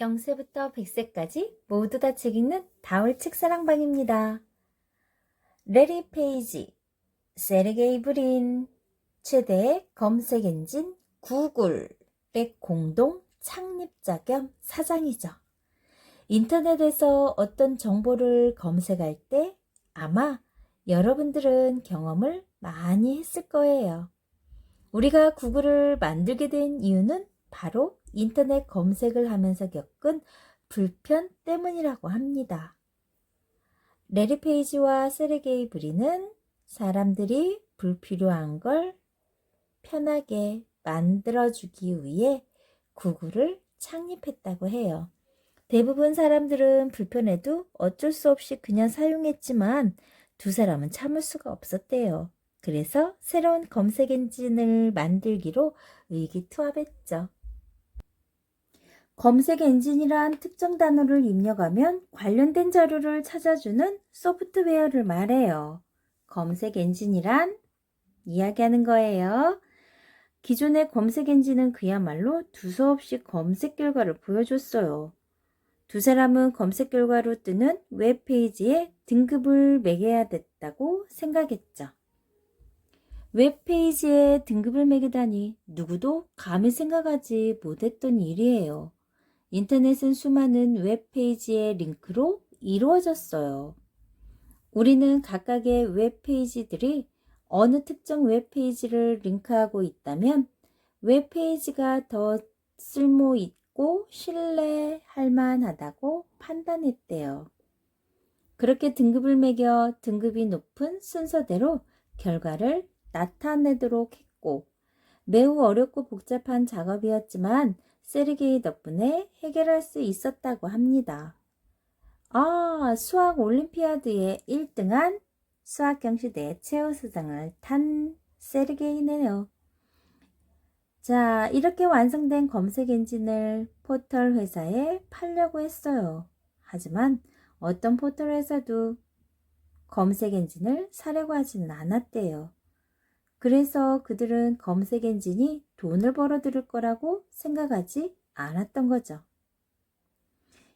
0세부터 100세까지 모두 다 책 읽는 다울 책사랑방입니다. 레리 페이지, 세르게이 브린, 최대의 검색 엔진 구글의 공동 창립자 겸 사장이죠. 인터넷에서 어떤 정보를 검색할 때 아마 여러분들은 경험을 많이 했을 거예요. 우리가 구글을 만들게 된 이유는 바로 인터넷 검색을 하면서 겪은 불편 때문이라고 합니다. 레리 페이지와 세르게이 브린은 사람들이 불필요한 걸 편하게 만들어주기 위해 구글을 창립했다고 해요. 대부분 사람들은 불편해도 어쩔 수 없이 그냥 사용했지만 두 사람은 참을 수가 없었대요. 그래서 새로운 검색 엔진을 만들기로 의기투합했죠. 검색 엔진이란 특정 단어를 입력하면 관련된 자료를 찾아주는 소프트웨어를 말해요. 검색 엔진이란 이야기하는 거예요. 기존의 검색 엔진은 그야말로 두서없이 검색 결과를 보여줬어요. 두 사람은 검색 결과로 뜨는 웹페이지에 등급을 매겨야 됐다고 생각했죠. 웹페이지에 등급을 매기다니 누구도 감히 생각하지 못했던 일이에요. 인터넷은 수많은 웹페이지의 링크로 이루어졌어요. 우리는 각각의 웹페이지들이 어느 특정 웹페이지를 링크하고 있다면 웹페이지가 더 쓸모있고 신뢰할 만하다고 판단했대요. 그렇게 등급을 매겨 등급이 높은 순서대로 결과를 나타내도록 했고 매우 어렵고 복잡한 작업이었지만 세르게이 덕분에 해결할 수 있었다고 합니다. 수학 올림피아드에 1등한 수학경시대 최우수상을 탄 세르게이네요. 자, 이렇게 완성된 검색 엔진을 포털 회사에 팔려고 했어요. 하지만 어떤 포털 회사도 검색 엔진을 사려고 하지는 않았대요. 그래서 그들은 검색 엔진이 돈을 벌어들일 거라고 생각하지 않았던 거죠.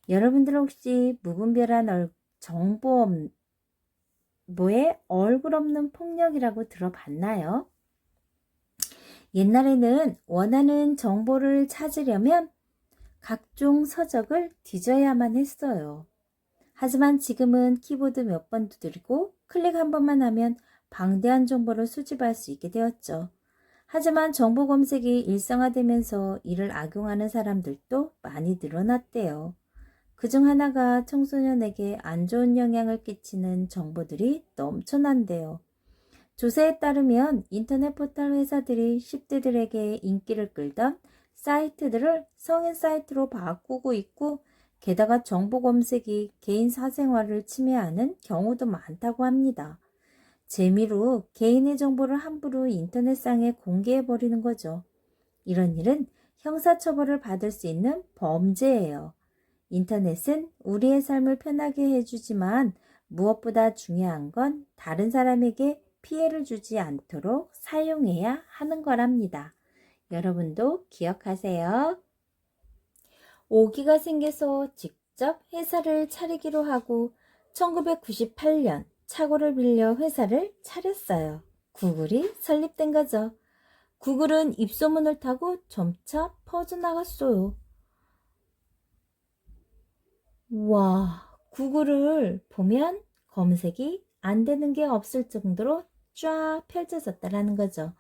여러분들 혹시 무분별한 정보의 얼굴 없는 폭력이라고 들어봤나요? 옛날에는 원하는 정보를 찾으려면 각종 서적을 뒤져야만 했어요. 하지만 지금은 키보드 몇 번 두드리고 클릭 한 번만 하면 방대한 정보를 수집할 수 있게 되었죠. 하지만 정보 검색이 일상화되면서 이를 악용하는 사람들도 많이 늘어났대요. 그중 하나가 청소년에게 안 좋은 영향을 끼치는 정보들이 넘쳐난대요. 조사에 따르면 인터넷 포털 회사들이 10대들에게 인기를 끌던 사이트들을 성인 사이트로 바꾸고 있고 게다가 정보 검색이 개인 사생활을 침해하는 경우도 많다고 합니다. 재미로 개인의 정보를 함부로 인터넷상에 공개해버리는 거죠. 이런 일은 형사처벌을 받을 수 있는 범죄예요. 인터넷은 우리의 삶을 편하게 해주지만 무엇보다 중요한 건 다른 사람에게 피해를 주지 않도록 사용해야 하는 거랍니다. 여러분도 기억하세요. 오기가 생겨서 직접 회사를 차리기로 하고 1998년 착오를 빌려 회사를 차렸어요. 구글이 설립된 거죠. 구글은 입소문을 타고 점차 퍼져나갔어요. 와, 구글을 보면 검색이 안 되는 게 없을 정도로 쫙 펼쳐졌다라는 거죠.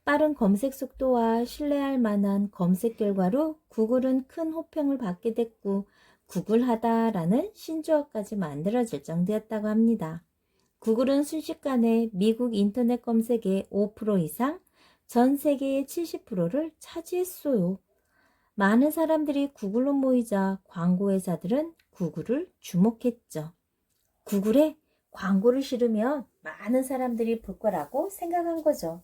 빠른 검색 속도와 신뢰할 만한 검색 결과로 구글은 큰 호평을 받게 됐고 구글하다라는 신조어까지 만들어질 정도였다고 합니다. 구글은 순식간에 미국 인터넷 검색의 5% 이상, 전 세계의 70%를 차지했어요. 많은 사람들이 구글로 모이자 광고회사들은 구글을 주목했죠. 구글에 광고를 실으면 많은 사람들이 볼 거라고 생각한 거죠.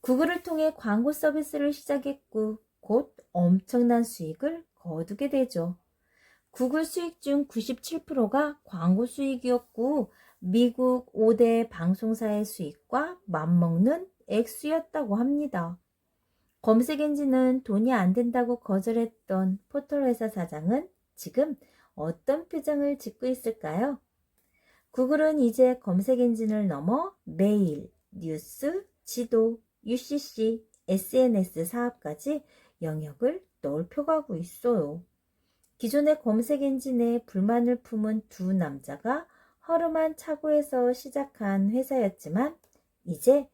구글을 통해 광고 서비스를 시작했고 곧 엄청난 수익을 거두게 되죠. 구글 수익 중 97%가 광고 수익이었고 미국 5대 방송사의 수익과 맞먹는 액수였다고 합니다. 검색 엔진은 돈이 안 된다고 거절했던 포털 회사 사장은 지금 어떤 표정을 짓고 있을까요? 구글은 이제 검색 엔진을 넘어 메일, 뉴스, 지도, UCC, SNS 사업까지 영역을 넓혀가고 있어요. 기존의 검색 엔진에 불만을 품은 두 남자가 허름한 착오에서 시작한 회사였지만 이제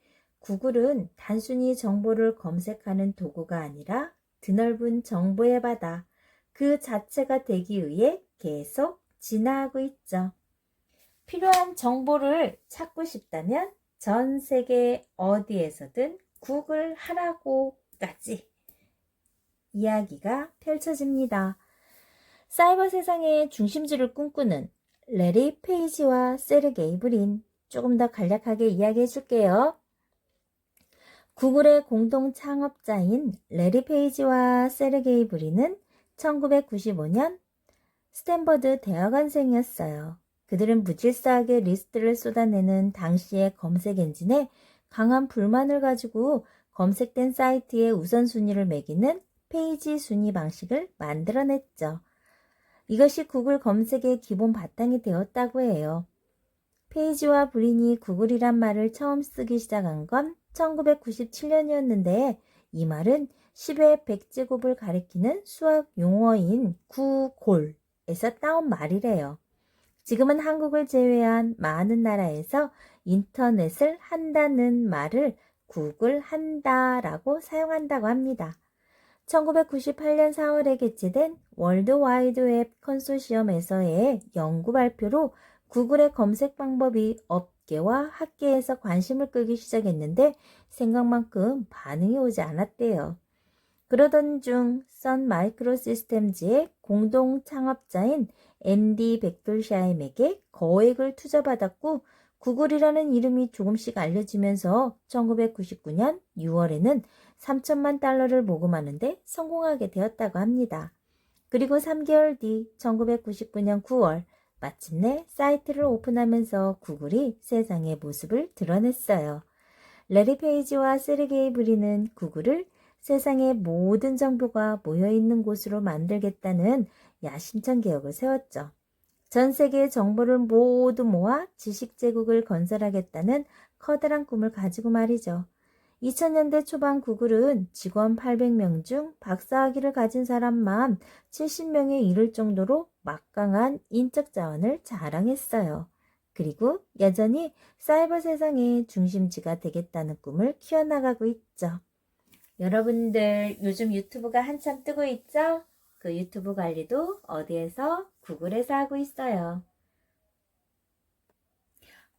구글은 단순히 정보를 검색하는 도구가 아니라 드넓은 정보의 바다 그 자체가 되기 위해 계속 진화하고 있죠. 필요한 정보를 찾고 싶다면 전 세계 어디에서든 구글 하라고까지 이야기가 펼쳐집니다. 사이버 세상의 중심지를 꿈꾸는 레리 페이지와 세르게이 브린, 조금 더 간략하게 이야기해 줄게요. 구글의 공동 창업자인 레리 페이지와 세르게이 브린은 1995년 스탠퍼드 대학원생이었어요. 그들은 무질서하게 리스트를 쏟아내는 당시의 검색 엔진에 강한 불만을 가지고 검색된 사이트의 우선순위를 매기는 페이지 순위 방식을 만들어냈죠. 이것이 구글 검색의 기본 바탕이 되었다고 해요. 페이지와 브린이 구글이란 말을 처음 쓰기 시작한 건 1997년이었는데 이 말은 10의 100제곱을 가리키는 수학 용어인 구골에서 따온 말이래요. 지금은 한국을 제외한 많은 나라에서 인터넷을 한다는 말을 구글 한다라고 사용한다고 합니다. 1998년 4월에 개최된 월드와이드웹 컨소시엄에서의 연구 발표로 구글의 검색 방법이 업계와 학계에서 관심을 끄기 시작했는데 생각만큼 반응이 오지 않았대요. 그러던 중 선 마이크로 시스템즈의 공동 창업자인 앤디 백돌샤임에게 거액을 투자받았고 구글이라는 이름이 조금씩 알려지면서 1999년 6월에는 3천만 달러를 모금하는데 성공하게 되었다고 합니다. 그리고 3개월 뒤 1999년 9월 마침내 사이트를 오픈하면서 구글이 세상의 모습을 드러냈어요. 레리 페이지와 세르게이 브린은 구글을 세상의 모든 정보가 모여있는 곳으로 만들겠다는 야심찬 계획을 세웠죠. 전 세계의 정보를 모두 모아 지식 제국을 건설하겠다는 커다란 꿈을 가지고 말이죠. 2000년대 초반 구글은 직원 800명 중 박사학위를 가진 사람만 70명에 이를 정도로 막강한 인적 자원을 자랑했어요. 그리고 여전히 사이버 세상의 중심지가 되겠다는 꿈을 키워나가고 있죠. 여러분들 요즘 유튜브가 한참 뜨고 있죠? 그 유튜브 관리도 어디에서? 구글에서 하고 있어요.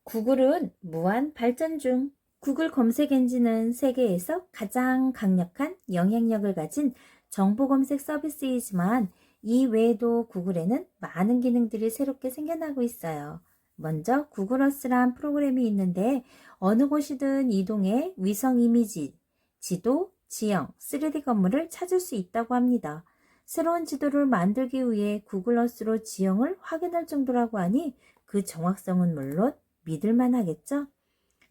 구글은 무한 발전 중. 구글 검색 엔진은 세계에서 가장 강력한 영향력을 가진 정보 검색 서비스이지만 이 외에도 구글에는 많은 기능들이 새롭게 생겨나고 있어요. 먼저 구글어스란 프로그램이 있는데 어느 곳이든 이동해 위성 이미지, 지도, 지형, 3D 건물을 찾을 수 있다고 합니다. 새로운 지도를 만들기 위해 구글어스로 지형을 확인할 정도라고 하니 그 정확성은 물론 믿을만 하겠죠?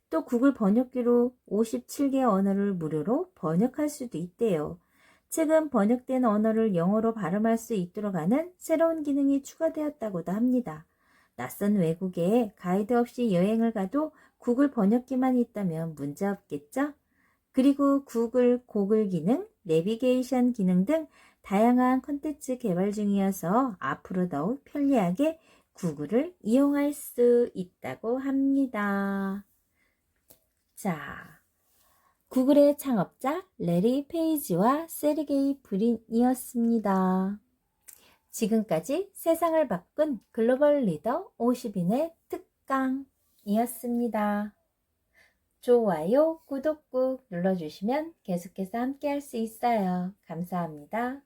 또 구글 번역기로 57개 언어를 무료로 번역할 수도 있대요. 최근 번역된 언어를 영어로 발음할 수 있도록 하는 새로운 기능이 추가되었다고도 합니다. 낯선 외국에 가이드 없이 여행을 가도 구글 번역기만 있다면 문제 없겠죠? 그리고 구글 고글 기능, 내비게이션 기능 등 다양한 콘텐츠 개발 중이어서 앞으로 더욱 편리하게 구글을 이용할 수 있다고 합니다. 자, 구글의 창업자 레리 페이지와 세르게이 브린이었습니다. 지금까지 세상을 바꾼 글로벌 리더 50인의 특강이었습니다. 좋아요, 구독 꾹 눌러주시면 계속해서 함께 할 수 있어요. 감사합니다.